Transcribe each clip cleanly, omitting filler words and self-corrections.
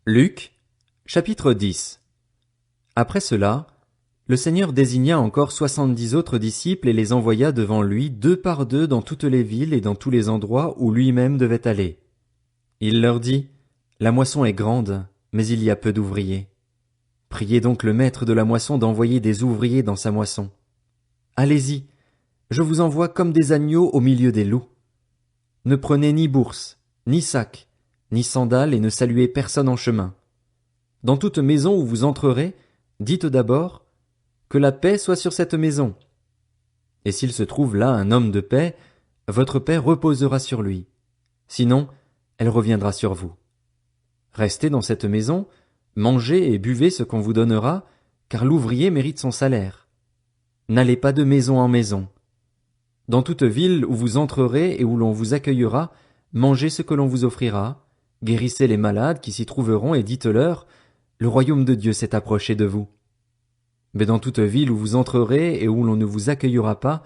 Luc, chapitre 10. Après cela, le Seigneur désigna encore 70 autres disciples et les envoya devant lui deux par deux dans toutes les villes et dans tous les endroits où lui-même devait aller. Il leur dit, La moisson est grande, mais il y a peu d'ouvriers. Priez donc le maître de la moisson d'envoyer des ouvriers dans sa moisson. Allez-y, je vous envoie comme des agneaux au milieu des loups. Ne prenez ni bourse, ni sac, ni sandales et ne saluez personne en chemin. Dans toute maison où vous entrerez, dites d'abord, que la paix soit sur cette maison. Et s'il se trouve là un homme de paix, votre paix reposera sur lui. Sinon, elle reviendra sur vous. Restez dans cette maison, mangez et buvez ce qu'on vous donnera, car l'ouvrier mérite son salaire. N'allez pas de maison en maison. Dans toute ville où vous entrerez et où l'on vous accueillera, mangez ce que l'on vous offrira, guérissez les malades qui s'y trouveront et dites-leur, le royaume de Dieu s'est approché de vous. Mais dans toute ville où vous entrerez et où l'on ne vous accueillera pas,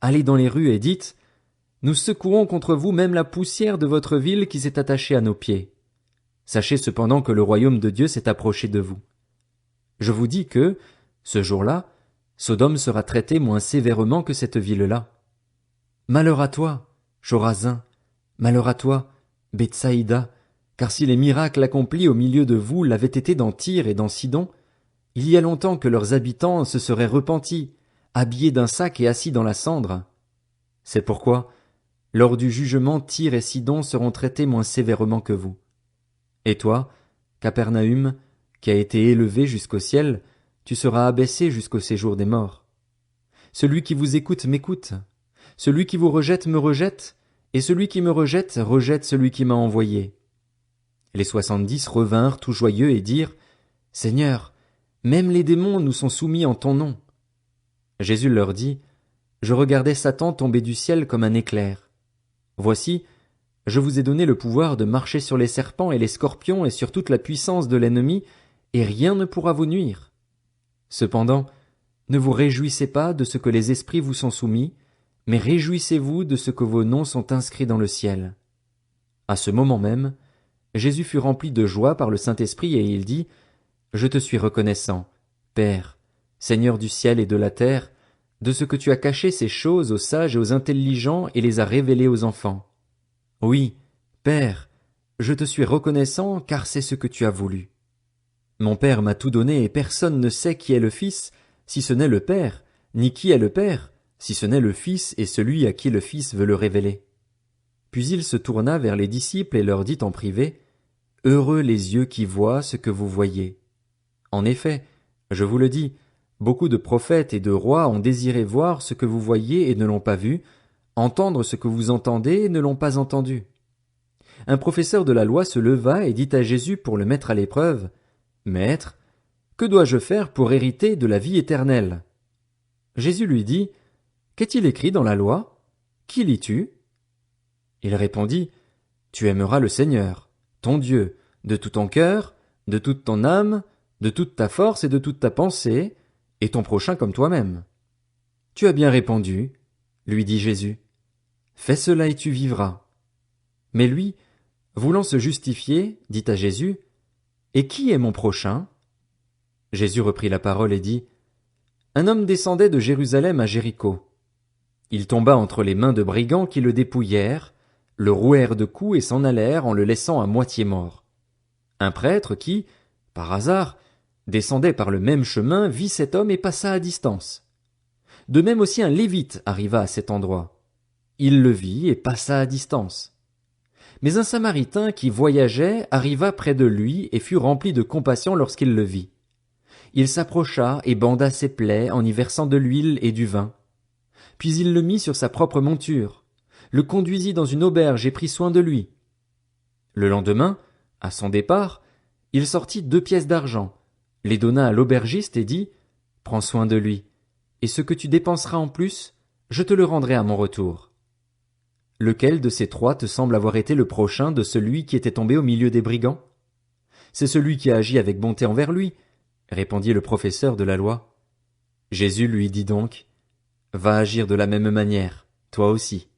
allez dans les rues et dites, nous secouons contre vous même la poussière de votre ville qui s'est attachée à nos pieds. Sachez cependant que le royaume de Dieu s'est approché de vous. Je vous dis que, ce jour-là, Sodome sera traitée moins sévèrement que cette ville-là. Malheur à toi, Chorazin, malheur à toi, Bethsaïda, car si les miracles accomplis au milieu de vous l'avaient été dans Tyr et dans Sidon, il y a longtemps que leurs habitants se seraient repentis, habillés d'un sac et assis dans la cendre. C'est pourquoi, lors du jugement, Tyr et Sidon seront traités moins sévèrement que vous. Et toi, Capernaüm, qui a été élevé jusqu'au ciel, tu seras abaissé jusqu'au séjour des morts. Celui qui vous écoute m'écoute, celui qui vous rejette me rejette, et celui qui me rejette rejette celui qui m'a envoyé. Les 70 revinrent tout joyeux et dirent, Seigneur, même les démons nous sont soumis en ton nom. Jésus leur dit, Je regardais Satan tomber du ciel comme un éclair. Voici, je vous ai donné le pouvoir de marcher sur les serpents et les scorpions et sur toute la puissance de l'ennemi, et rien ne pourra vous nuire. Cependant, ne vous réjouissez pas de ce que les esprits vous sont soumis, mais réjouissez-vous de ce que vos noms sont inscrits dans le ciel. À ce moment même, Jésus fut rempli de joie par le Saint-Esprit et il dit, Je te suis reconnaissant, Père, Seigneur du ciel et de la terre, de ce que tu as caché ces choses aux sages et aux intelligents et les as révélées aux enfants. Oui, Père, je te suis reconnaissant car c'est ce que tu as voulu. Mon Père m'a tout donné et personne ne sait qui est le Fils, si ce n'est le Père, ni qui est le Père, si ce n'est le Fils et celui à qui le Fils veut le révéler. Puis il se tourna vers les disciples et leur dit en privé, Heureux les yeux qui voient ce que vous voyez. En effet, je vous le dis, beaucoup de prophètes et de rois ont désiré voir ce que vous voyez et ne l'ont pas vu, entendre ce que vous entendez et ne l'ont pas entendu. Un professeur de la loi se leva et dit à Jésus pour le mettre à l'épreuve, Maître, que dois-je faire pour hériter de la vie éternelle? Jésus lui dit, Qu'est-il écrit dans la loi? Qui lis-tu? Il répondit, Tu aimeras le Seigneur, ton Dieu, de tout ton cœur, de toute ton âme, de toute ta force et de toute ta pensée, et ton prochain comme toi-même. Tu as bien répondu, lui dit Jésus. Fais cela et tu vivras. Mais lui, voulant se justifier, dit à Jésus, Et qui est mon prochain? Jésus reprit la parole et dit, Un homme descendait de Jérusalem à Jéricho. Il tomba entre les mains de brigands qui le dépouillèrent, le rouèrent de coups et s'en allèrent en le laissant à moitié mort. Un prêtre qui, par hasard, descendait par le même chemin vit cet homme et passa à distance. De même aussi un lévite arriva à cet endroit. Il le vit et passa à distance. Mais un samaritain qui voyageait arriva près de lui et fut rempli de compassion lorsqu'il le vit. Il s'approcha et banda ses plaies en y versant de l'huile et du vin. Puis il le mit sur sa propre monture, le conduisit dans une auberge et prit soin de lui. Le lendemain, à son départ, il sortit 2 pièces d'argent, les donna à l'aubergiste et dit, Prends soin de lui, et ce que tu dépenseras en plus, je te le rendrai à mon retour. Lequel de ces 3 te semble avoir été le prochain de celui qui était tombé au milieu des brigands? C'est celui qui a agi avec bonté envers lui, répondit le professeur de la loi. Jésus lui dit donc, Va agir de la même manière, toi aussi.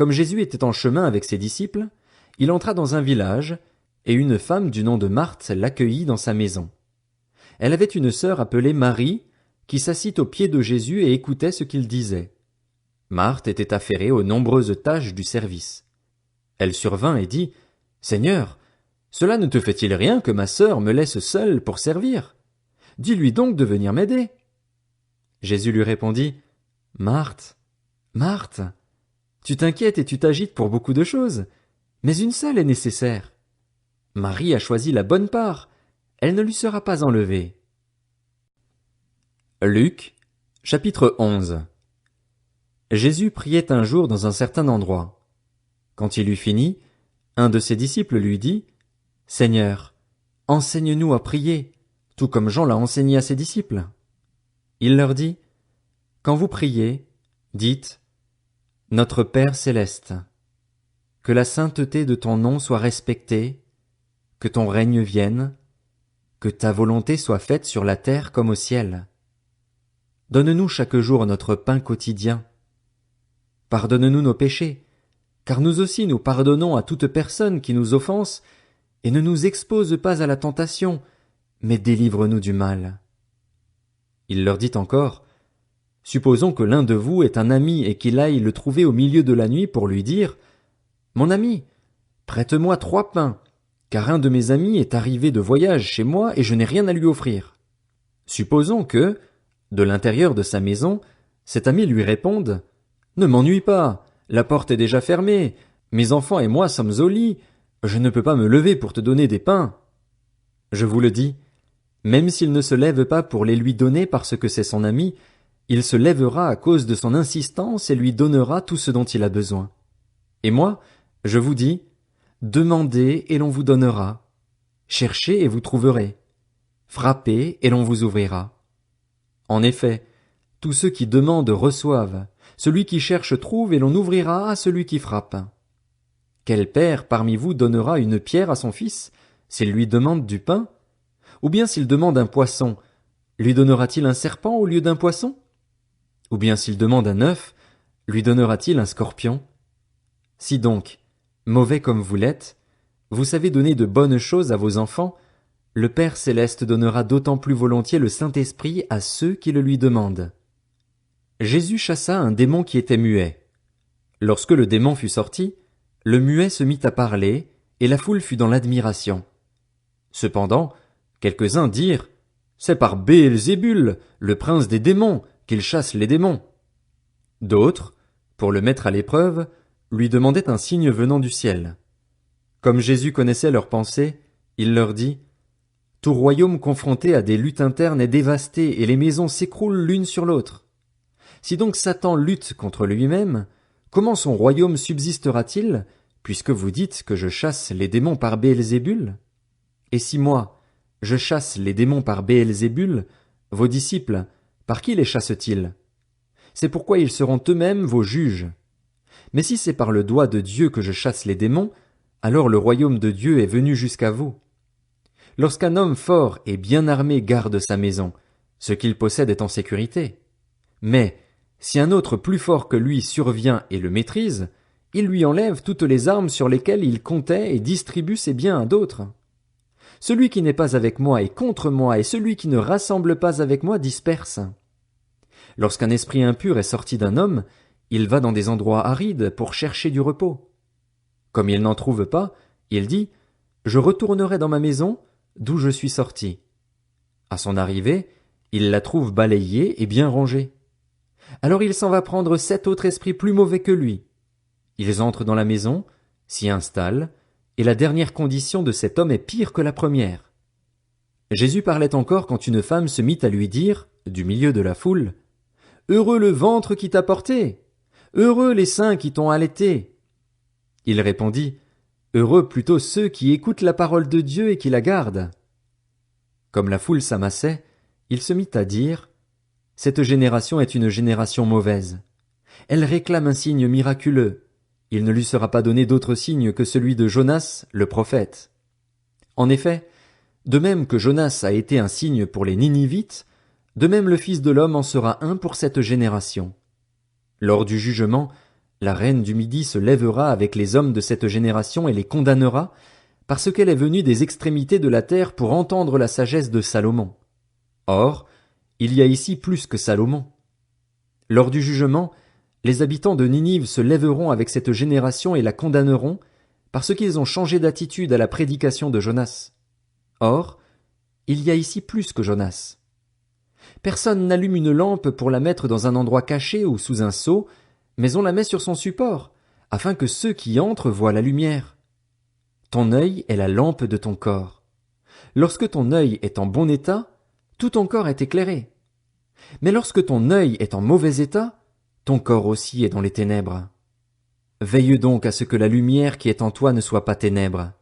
Comme Jésus était en chemin avec ses disciples, il entra dans un village, et une femme du nom de Marthe l'accueillit dans sa maison. Elle avait une sœur appelée Marie, qui s'assit aux pieds de Jésus et écoutait ce qu'il disait. Marthe était affairée aux nombreuses tâches du service. Elle survint et dit, « Seigneur, cela ne te fait-il rien que ma sœur me laisse seule pour servir? Dis-lui donc de venir m'aider. » Jésus lui répondit, « Marthe, Marthe, tu t'inquiètes et tu t'agites pour beaucoup de choses, mais une seule est nécessaire. Marie a choisi la bonne part, elle ne lui sera pas enlevée. » Luc, chapitre 11. Jésus priait un jour dans un certain endroit. Quand il eut fini, un de ses disciples lui dit, « Seigneur, enseigne-nous à prier, tout comme Jean l'a enseigné à ses disciples. » Il leur dit, « Quand vous priez, dites, « Notre Père céleste, que la sainteté de ton nom soit respectée, que ton règne vienne, que ta volonté soit faite sur la terre comme au ciel. Donne-nous chaque jour notre pain quotidien. Pardonne-nous nos péchés, car nous aussi nous pardonnons à toute personne qui nous offense, et ne nous expose pas à la tentation, mais délivre-nous du mal. » Il leur dit encore, « Supposons que l'un de vous ait un ami et qu'il aille le trouver au milieu de la nuit pour lui dire, « Mon ami, prête-moi 3 pains, car un de mes amis est arrivé de voyage chez moi et je n'ai rien à lui offrir. » Supposons que, de l'intérieur de sa maison, cet ami lui réponde, « Ne m'ennuie pas, la porte est déjà fermée, mes enfants et moi sommes au lit, je ne peux pas me lever pour te donner des pains. » Je vous le dis, même s'il ne se lève pas pour les lui donner parce que c'est son ami, il se lèvera à cause de son insistance et lui donnera tout ce dont il a besoin. Et moi, je vous dis, demandez et l'on vous donnera. Cherchez et vous trouverez. Frappez et l'on vous ouvrira. En effet, tous ceux qui demandent reçoivent, celui qui cherche trouve et l'on ouvrira à celui qui frappe. Quel père parmi vous donnera une pierre à son fils, s'il lui demande du pain? Ou bien s'il demande un poisson, lui donnera-t-il un serpent au lieu d'un poisson? Ou bien s'il demande un œuf, lui donnera-t-il un scorpion? Si donc, mauvais comme vous l'êtes, vous savez donner de bonnes choses à vos enfants, le Père céleste donnera d'autant plus volontiers le Saint-Esprit à ceux qui le lui demandent. Jésus chassa un démon qui était muet. Lorsque le démon fut sorti, le muet se mit à parler, et la foule fut dans l'admiration. Cependant, quelques-uns dirent, « C'est par Béelzébul, le prince des démons, qu'il chasse les démons. » D'autres, pour le mettre à l'épreuve, lui demandaient un signe venant du ciel. Comme Jésus connaissait leurs pensées, il leur dit, « Tout royaume confronté à des luttes internes est dévasté et les maisons s'écroulent l'une sur l'autre. Si donc Satan lutte contre lui-même, comment son royaume subsistera-t-il, puisque vous dites que je chasse les démons par Béelzébul? Et si moi, je chasse les démons par Béelzébul, vos disciples, par qui les chassent-ils? C'est pourquoi ils seront eux-mêmes vos juges. Mais si c'est par le doigt de Dieu que je chasse les démons, alors le royaume de Dieu est venu jusqu'à vous. Lorsqu'un homme fort et bien armé garde sa maison, ce qu'il possède est en sécurité. Mais, si un autre plus fort que lui survient et le maîtrise, il lui enlève toutes les armes sur lesquelles il comptait et distribue ses biens à d'autres. Celui qui n'est pas avec moi est contre moi, et celui qui ne rassemble pas avec moi disperse. Lorsqu'un esprit impur est sorti d'un homme, il va dans des endroits arides pour chercher du repos. Comme il n'en trouve pas, il dit, « Je retournerai dans ma maison, d'où je suis sorti. » À son arrivée, il la trouve balayée et bien rangée. Alors il s'en va prendre 7 autres esprits plus mauvais que lui. Ils entrent dans la maison, s'y installent, et la dernière condition de cet homme est pire que la première. Jésus parlait encore quand une femme se mit à lui dire, du milieu de la foule, « Heureux le ventre qui t'a porté! Heureux les seins qui t'ont allaité! » Il répondit, « Heureux plutôt ceux qui écoutent la parole de Dieu et qui la gardent. » Comme la foule s'amassait, il se mit à dire, « Cette génération est une génération mauvaise. Elle réclame un signe miraculeux. Il ne lui sera pas donné d'autre signe que celui de Jonas, le prophète. » En effet, de même que Jonas a été un signe pour les Ninivites, de même le Fils de l'homme en sera un pour cette génération. Lors du jugement, la reine du Midi se lèvera avec les hommes de cette génération et les condamnera, parce qu'elle est venue des extrémités de la terre pour entendre la sagesse de Salomon. Or, il y a ici plus que Salomon. Lors du jugement, les habitants de Ninive se lèveront avec cette génération et la condamneront, parce qu'ils ont changé d'attitude à la prédication de Jonas. Or, il y a ici plus que Jonas. Personne n'allume une lampe pour la mettre dans un endroit caché ou sous un seau, mais on la met sur son support, afin que ceux qui entrent voient la lumière. Ton œil est la lampe de ton corps. Lorsque ton œil est en bon état, tout ton corps est éclairé. Mais lorsque ton œil est en mauvais état, ton corps aussi est dans les ténèbres. Veille donc à ce que la lumière qui est en toi ne soit pas ténèbres.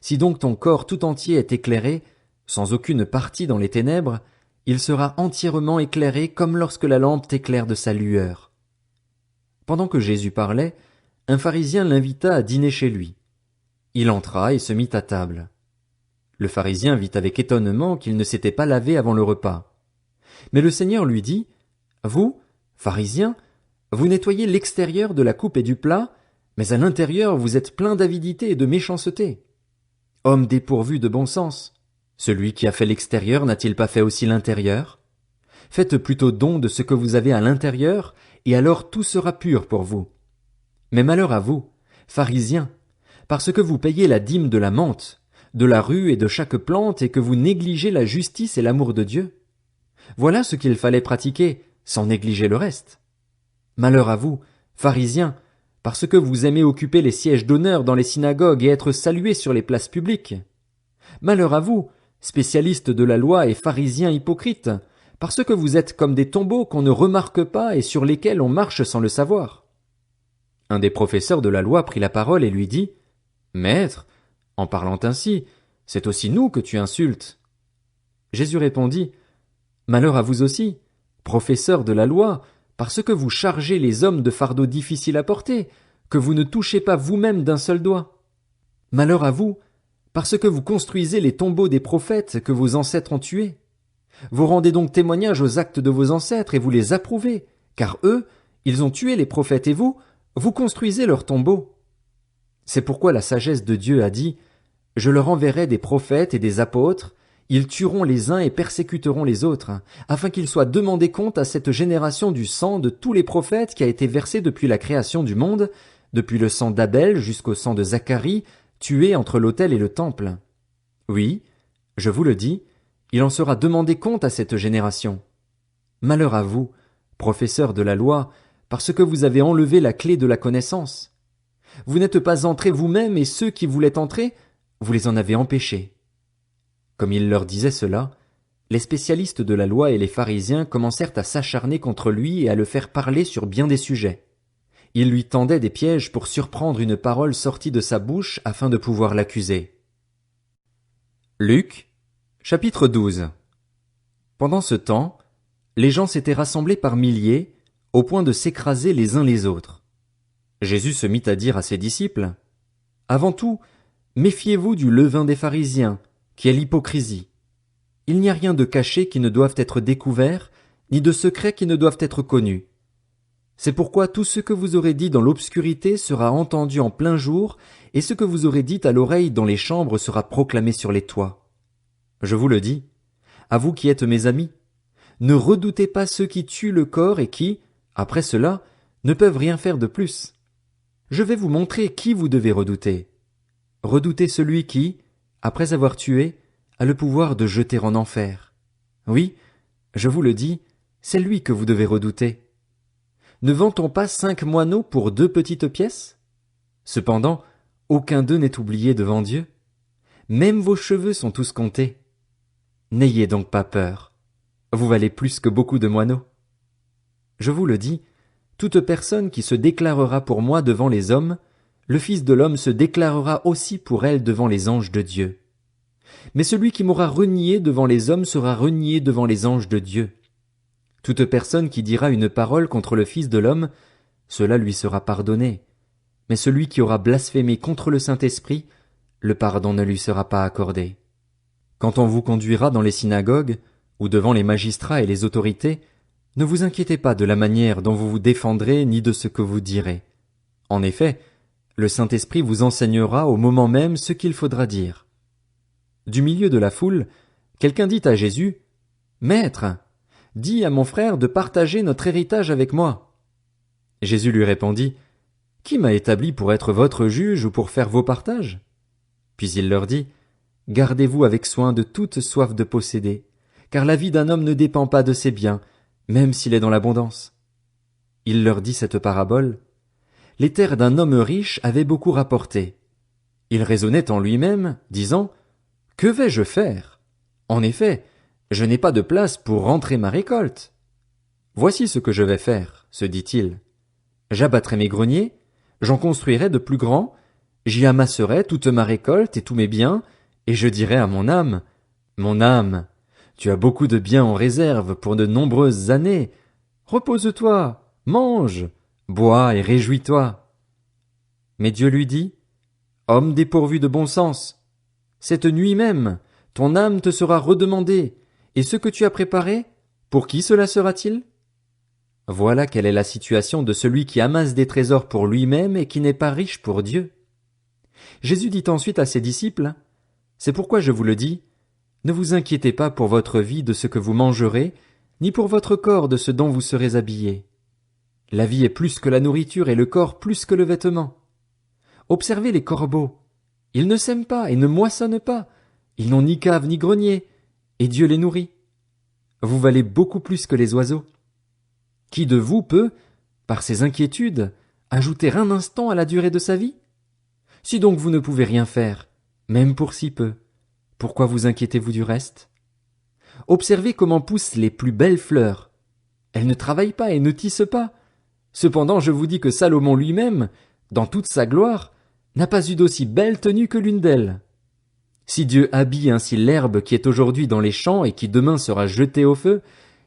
Si donc ton corps tout entier est éclairé, sans aucune partie dans les ténèbres, il sera entièrement éclairé comme lorsque la lampe t'éclaire de sa lueur. Pendant que Jésus parlait, un pharisien l'invita à dîner chez lui. Il entra et se mit à table. Le pharisien vit avec étonnement qu'il ne s'était pas lavé avant le repas. Mais le Seigneur lui dit, « Vous, pharisiens, vous nettoyez l'extérieur de la coupe et du plat, mais à l'intérieur vous êtes plein d'avidité et de méchanceté. Homme dépourvu de bon sens, celui qui a fait l'extérieur n'a-t-il pas fait aussi l'intérieur? Faites plutôt don de ce que vous avez à l'intérieur, et alors tout sera pur pour vous. Mais malheur à vous, pharisiens, parce que vous payez la dîme de la menthe, de la rue et de chaque plante, et que vous négligez la justice et l'amour de Dieu. Voilà ce qu'il fallait pratiquer, sans négliger le reste. Malheur à vous, pharisiens, parce que vous aimez occuper les sièges d'honneur dans les synagogues et être salués sur les places publiques. Malheur à vous, spécialistes de la loi et pharisiens hypocrites, parce que vous êtes comme des tombeaux qu'on ne remarque pas et sur lesquels on marche sans le savoir. Un des professeurs de la loi prit la parole et lui dit, « Maître, en parlant ainsi, c'est aussi nous que tu insultes. » Jésus répondit, « Malheur à vous aussi, professeurs de la loi, parce que vous chargez les hommes de fardeaux difficiles à porter, que vous ne touchez pas vous-même d'un seul doigt. Malheur à vous, parce que vous construisez les tombeaux des prophètes que vos ancêtres ont tués. Vous rendez donc témoignage aux actes de vos ancêtres et vous les approuvez, car eux, ils ont tué les prophètes et vous construisez leurs tombeaux. C'est pourquoi la sagesse de Dieu a dit, « Je leur enverrai des prophètes et des apôtres, ils tueront les uns et persécuteront les autres, afin qu'il soit demandé compte à cette génération du sang de tous les prophètes qui a été versé depuis la création du monde, depuis le sang d'Abel jusqu'au sang de Zacharie, tué entre l'autel et le temple. Oui, je vous le dis, il en sera demandé compte à cette génération. Malheur à vous, professeurs de la loi, parce que vous avez enlevé la clé de la connaissance. Vous n'êtes pas entrés vous-même et ceux qui voulaient entrer, vous les en avez empêchés. » Comme il leur disait cela, les spécialistes de la loi et les pharisiens commencèrent à s'acharner contre lui et à le faire parler sur bien des sujets. Ils lui tendaient des pièges pour surprendre une parole sortie de sa bouche afin de pouvoir l'accuser. Luc, chapitre 12. Pendant ce temps, les gens s'étaient rassemblés par milliers, au point de s'écraser les uns les autres. Jésus se mit à dire à ses disciples, « Avant tout, méfiez-vous du levain des pharisiens, qui est l'hypocrisie. Il n'y a rien de caché qui ne doive être découvert, ni de secret qui ne doivent être connus. C'est pourquoi tout ce que vous aurez dit dans l'obscurité sera entendu en plein jour, et ce que vous aurez dit à l'oreille dans les chambres sera proclamé sur les toits. Je vous le dis, à vous qui êtes mes amis, ne redoutez pas ceux qui tuent le corps et qui, après cela, ne peuvent rien faire de plus. Je vais vous montrer qui vous devez redouter. Redoutez celui qui, après avoir tué, a le pouvoir de jeter en enfer. Oui, je vous le dis, c'est lui que vous devez redouter. Ne vend-on pas 5 moineaux pour 2 petites pièces? Cependant, aucun d'eux n'est oublié devant Dieu. Même vos cheveux sont tous comptés. N'ayez donc pas peur. Vous valez plus que beaucoup de moineaux. Je vous le dis, toute personne qui se déclarera pour moi devant les hommes, le Fils de l'homme se déclarera aussi pour elle devant les anges de Dieu. Mais celui qui m'aura renié devant les hommes sera renié devant les anges de Dieu. Toute personne qui dira une parole contre le Fils de l'homme, cela lui sera pardonné. Mais celui qui aura blasphémé contre le Saint-Esprit, le pardon ne lui sera pas accordé. Quand on vous conduira dans les synagogues, ou devant les magistrats et les autorités, ne vous inquiétez pas de la manière dont vous vous défendrez ni de ce que vous direz. En effet, Le Saint-Esprit vous enseignera au moment même ce qu'il faudra dire. Du milieu de la foule, quelqu'un dit à Jésus, « Maître, dis à mon frère de partager notre héritage avec moi. » Jésus lui répondit, « Qui m'a établi pour être votre juge ou pour faire vos partages? » Puis il leur dit, « Gardez-vous avec soin de toute soif de posséder, car la vie d'un homme ne dépend pas de ses biens, même s'il est dans l'abondance. » Il leur dit cette parabole. Les terres d'un homme riche avaient beaucoup rapporté. Il raisonnait en lui-même, disant, « Que vais-je faire? En effet, je n'ai pas de place pour rentrer ma récolte. Voici ce que je vais faire, se dit-il. J'abattrai mes greniers, j'en construirai de plus grands, j'y amasserai toute ma récolte et tous mes biens, et je dirai à mon âme, « Mon âme, tu as beaucoup de biens en réserve pour de nombreuses années. Repose-toi, mange, bois et réjouis-toi. » Mais Dieu lui dit, « Homme dépourvu de bon sens, cette nuit même, ton âme te sera redemandée, et ce que tu as préparé, pour qui cela sera-t-il? » Voilà quelle est la situation de celui qui amasse des trésors pour lui-même et qui n'est pas riche pour Dieu. Jésus dit ensuite à ses disciples, « C'est pourquoi je vous le dis, ne vous inquiétez pas pour votre vie de ce que vous mangerez, ni pour votre corps de ce dont vous serez habillés. La vie est plus que la nourriture et le corps plus que le vêtement. Observez les corbeaux. Ils ne sèment pas et ne moissonnent pas. Ils n'ont ni cave ni grenier, et Dieu les nourrit. Vous valez beaucoup plus que les oiseaux. Qui de vous peut, par ses inquiétudes, ajouter un instant à la durée de sa vie? Si donc vous ne pouvez rien faire, même pour si peu, pourquoi vous inquiétez-vous du reste? Observez comment poussent les plus belles fleurs. Elles ne travaillent pas et ne tissent pas. Cependant, je vous dis que Salomon lui-même, dans toute sa gloire, n'a pas eu d'aussi belle tenue que l'une d'elles. Si Dieu habille ainsi l'herbe qui est aujourd'hui dans les champs et qui demain sera jetée au feu,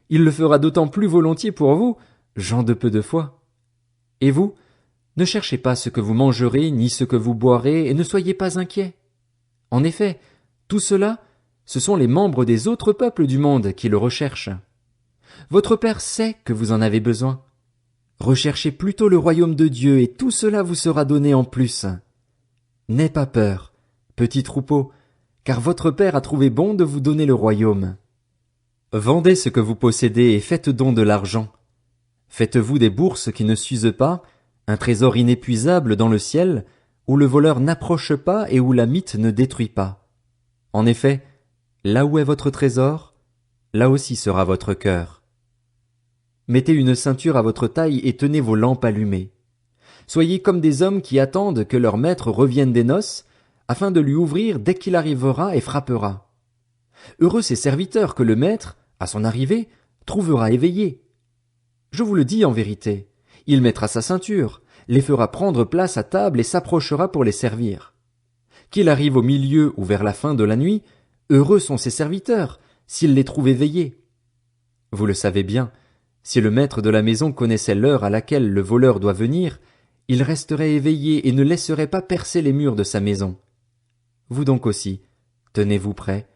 il le fera d'autant plus volontiers pour vous, gens de peu de foi. Et vous, ne cherchez pas ce que vous mangerez ni ce que vous boirez, et ne soyez pas inquiets. En effet, tout cela, ce sont les membres des autres peuples du monde qui le recherchent. Votre Père sait que vous en avez besoin. Recherchez plutôt le royaume de Dieu, et tout cela vous sera donné en plus. N'aie pas peur, petit troupeau, car votre Père a trouvé bon de vous donner le royaume. Vendez ce que vous possédez et faites don de l'argent. Faites-vous des bourses qui ne s'usent pas, un trésor inépuisable dans le ciel, où le voleur n'approche pas et où la mite ne détruit pas. En effet, là où est votre trésor, là aussi sera votre cœur. Mettez une ceinture à votre taille et tenez vos lampes allumées. Soyez comme des hommes qui attendent que leur maître revienne des noces, afin de lui ouvrir dès qu'il arrivera et frappera. Heureux ces serviteurs que le maître, à son arrivée, trouvera éveillés. Je vous le dis en vérité, il mettra sa ceinture, les fera prendre place à table et s'approchera pour les servir. Qu'il arrive au milieu ou vers la fin de la nuit, heureux sont ces serviteurs, s'il les trouve éveillés. Vous le savez bien, si le maître de la maison connaissait l'heure à laquelle le voleur doit venir, il resterait éveillé et ne laisserait pas percer les murs de sa maison. Vous donc aussi, tenez-vous prêts,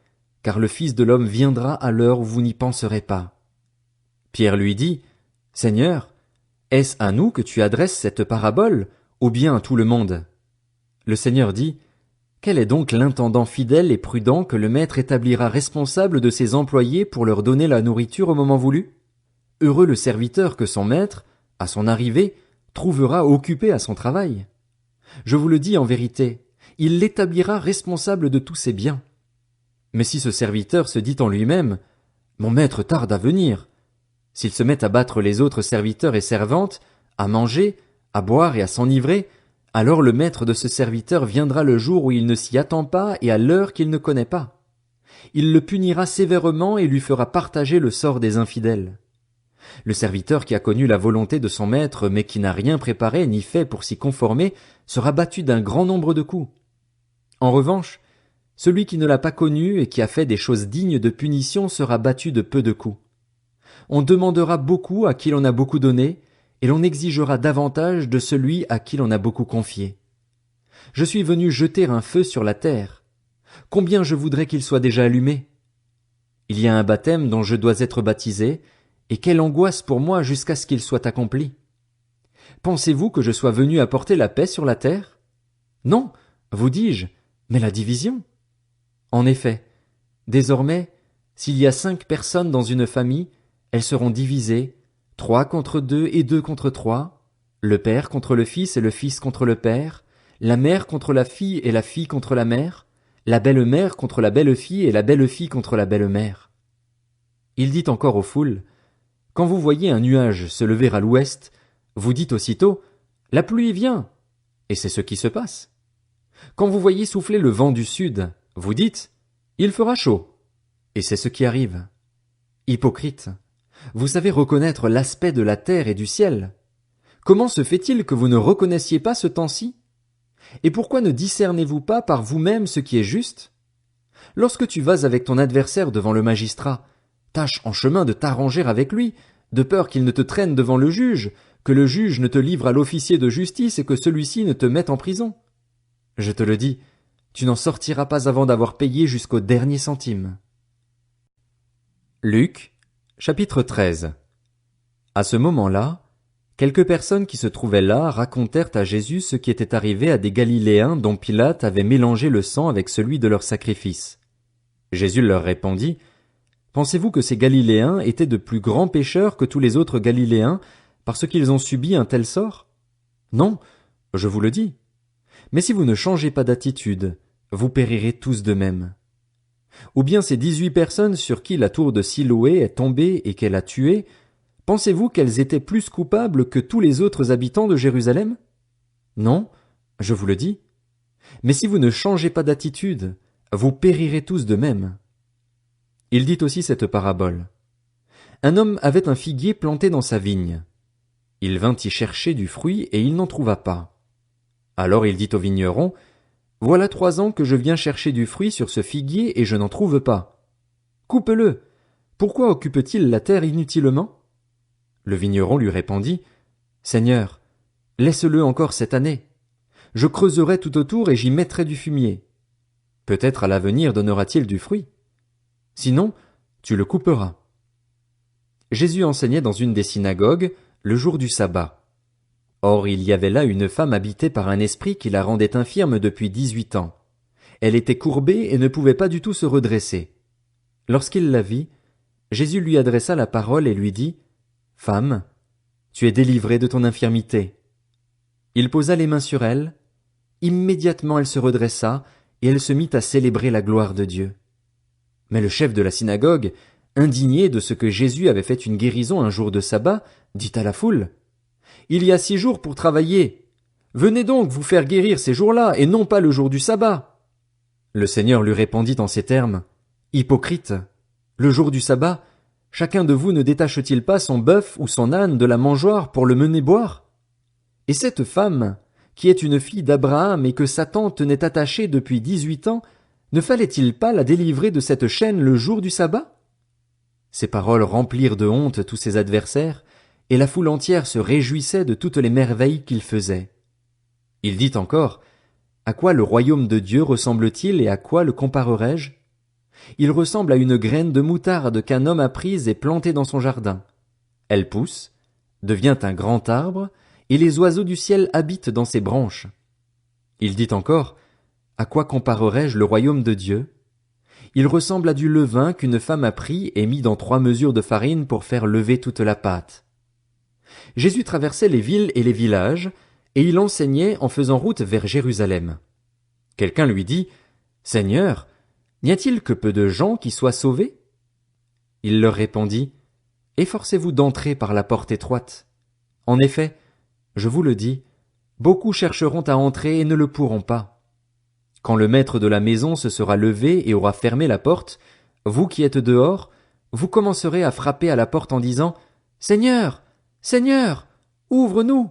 car le Fils de l'homme viendra à l'heure où vous n'y penserez pas. Pierre lui dit, « Seigneur, est-ce à nous que tu adresses cette parabole, ou bien à tout le monde ?» Le Seigneur dit, « Quel est donc l'intendant fidèle et prudent que le maître établira responsable de ses employés pour leur donner la nourriture au moment voulu? Heureux le serviteur que son maître, à son arrivée, trouvera occupé à son travail. Je vous le dis en vérité, il l'établira responsable de tous ses biens. Mais si ce serviteur se dit en lui-même, « Mon maître tarde à venir », s'il se met à battre les autres serviteurs et servantes, à manger, à boire et à s'enivrer, alors le maître de ce serviteur viendra le jour où il ne s'y attend pas et à l'heure qu'il ne connaît pas. Il le punira sévèrement et lui fera partager le sort des infidèles. Le serviteur qui a connu la volonté de son maître mais qui n'a rien préparé ni fait pour s'y conformer sera battu d'un grand nombre de coups. En revanche, celui qui ne l'a pas connu et qui a fait des choses dignes de punition sera battu de peu de coups. On demandera beaucoup à qui l'on a beaucoup donné, et l'on exigera davantage de celui à qui l'on a beaucoup confié. Je suis venu jeter un feu sur la terre. Combien je voudrais qu'il soit déjà allumé? Il y a un baptême dont je dois être baptisé, et quelle angoisse pour moi jusqu'à ce qu'il soit accompli. Pensez-vous que je sois venu apporter la paix sur la terre? Non, vous dis-je, mais la division. En effet, désormais, s'il y a 5 personnes dans une famille, elles seront divisées, 3 contre 2 et 2 contre 3, le père contre le fils et le fils contre le père, la mère contre la fille et la fille contre la mère, la belle-mère contre la belle-fille et la belle-fille contre la belle-mère. Il dit encore aux foules, quand vous voyez un nuage se lever à l'ouest, vous dites aussitôt, la pluie vient, et c'est ce qui se passe. Quand vous voyez souffler le vent du sud, vous dites, il fera chaud, et c'est ce qui arrive. Hypocrite, vous savez reconnaître l'aspect de la terre et du ciel. Comment se fait-il que vous ne reconnaissiez pas ce temps-ci? Et pourquoi ne discernez-vous pas par vous-même ce qui est juste? Lorsque tu vas avec ton adversaire devant le magistrat, tâche en chemin de t'arranger avec lui, de peur qu'il ne te traîne devant le juge, que le juge ne te livre à l'officier de justice et que celui-ci ne te mette en prison. Je te le dis, tu n'en sortiras pas avant d'avoir payé jusqu'au dernier centime. Luc, chapitre 13. À ce moment-là, quelques personnes qui se trouvaient là racontèrent à Jésus ce qui était arrivé à des Galiléens dont Pilate avait mélangé le sang avec celui de leur sacrifice. Jésus leur répondit, « Pensez-vous que ces Galiléens étaient de plus grands pécheurs que tous les autres Galiléens parce qu'ils ont subi un tel sort? Non, je vous le dis. Mais si vous ne changez pas d'attitude, vous périrez tous de même. Ou bien ces 18 personnes sur qui la tour de Siloé est tombée et qu'elle a tuées, pensez-vous qu'elles étaient plus coupables que tous les autres habitants de Jérusalem? Non, je vous le dis. Mais si vous ne changez pas d'attitude, vous périrez tous de même. Il dit aussi cette parabole. Un homme avait un figuier planté dans sa vigne. Il vint y chercher du fruit et il n'en trouva pas. Alors il dit au vigneron, « Voilà 3 ans que je viens chercher du fruit sur ce figuier et je n'en trouve pas. Coupe-le. Pourquoi occupe-t-il la terre inutilement? » Le vigneron lui répondit, « Seigneur, laisse-le encore cette année. Je creuserai tout autour et j'y mettrai du fumier. Peut-être à l'avenir donnera-t-il du fruit. Sinon, tu le couperas. » Jésus enseignait dans une des synagogues le jour du sabbat. Or il y avait là une femme habitée par un esprit qui la rendait infirme depuis 18 ans. Elle était courbée et ne pouvait pas du tout se redresser. Lorsqu'il la vit, Jésus lui adressa la parole et lui dit, « Femme, tu es délivrée de ton infirmité. » Il posa les mains sur elle. Immédiatement elle se redressa et elle se mit à célébrer la gloire de Dieu. Mais le chef de la synagogue, indigné de ce que Jésus avait fait une guérison un jour de sabbat, dit à la foule, « Il y a 6 jours pour travailler. Venez donc vous faire guérir ces jours-là et non pas le jour du sabbat. » Le Seigneur lui répondit en ces termes, « Hypocrite, le jour du sabbat, chacun de vous ne détache-t-il pas son bœuf ou son âne de la mangeoire pour le mener boire? Et cette femme, qui est une fille d'Abraham et que Satan tenait attachée depuis 18 ans, ne fallait-il pas la délivrer de cette chaîne le jour du sabbat? » Ces paroles remplirent de honte tous ses adversaires, et la foule entière se réjouissait de toutes les merveilles qu'il faisait. Il dit encore, « À quoi le royaume de Dieu ressemble-t-il et à quoi le comparerai-je? Il ressemble à une graine de moutarde qu'un homme a prise et plantée dans son jardin. Elle pousse, devient un grand arbre, et les oiseaux du ciel habitent dans ses branches. » Il dit encore, « À quoi comparerai-je le royaume de Dieu? Il ressemble à du levain qu'une femme a pris et mis dans 3 mesures de farine pour faire lever toute la pâte. » Jésus traversait les villes et les villages, et il enseignait en faisant route vers Jérusalem. Quelqu'un lui dit, « Seigneur, n'y a-t-il que peu de gens qui soient sauvés? » Il leur répondit, « Efforcez-vous d'entrer par la porte étroite. En effet, je vous le dis, beaucoup chercheront à entrer et ne le pourront pas. Quand le maître de la maison se sera levé et aura fermé la porte, vous qui êtes dehors, vous commencerez à frapper à la porte en disant, « Seigneur, Seigneur, ouvre-nous !»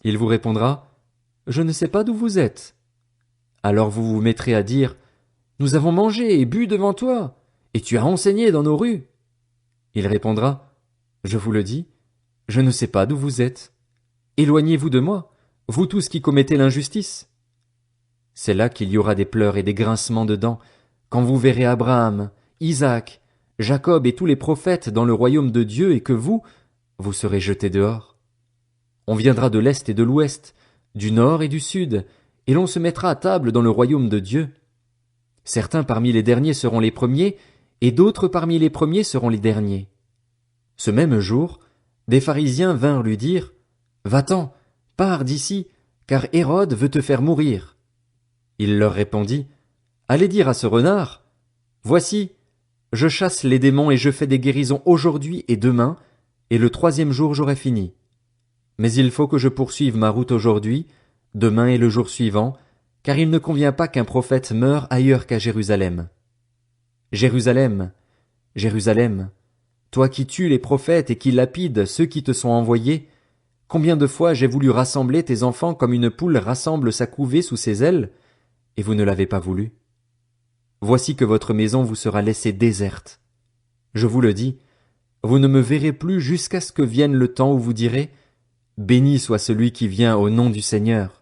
Il vous répondra, « Je ne sais pas d'où vous êtes. » Alors vous vous mettrez à dire, « Nous avons mangé et bu devant toi, et tu as enseigné dans nos rues. » Il répondra, « Je vous le dis, je ne sais pas d'où vous êtes. Éloignez-vous de moi, vous tous qui commettez l'injustice. » C'est là qu'il y aura des pleurs et des grincements de dents, quand vous verrez Abraham, Isaac, Jacob et tous les prophètes dans le royaume de Dieu et que vous serez jetés dehors. On viendra de l'est et de l'ouest, du nord et du sud, et l'on se mettra à table dans le royaume de Dieu. Certains parmi les derniers seront les premiers, et d'autres parmi les premiers seront les derniers. Ce même jour, des pharisiens vinrent lui dire, Va-t'en, pars d'ici, car Hérode veut te faire mourir. Il leur répondit, Allez dire à ce renard, Voici, je chasse les démons et je fais des guérisons aujourd'hui et demain, et le troisième jour j'aurai fini. Mais il faut que je poursuive ma route aujourd'hui, demain et le jour suivant, car il ne convient pas qu'un prophète meure ailleurs qu'à Jérusalem. Jérusalem, Jérusalem, toi qui tues les prophètes et qui lapides ceux qui te sont envoyés, combien de fois j'ai voulu rassembler tes enfants comme une poule rassemble sa couvée sous ses ailes, et vous ne l'avez pas voulu. Voici que votre maison vous sera laissée déserte. Je vous le dis, vous ne me verrez plus jusqu'à ce que vienne le temps où vous direz, Béni soit celui qui vient au nom du Seigneur.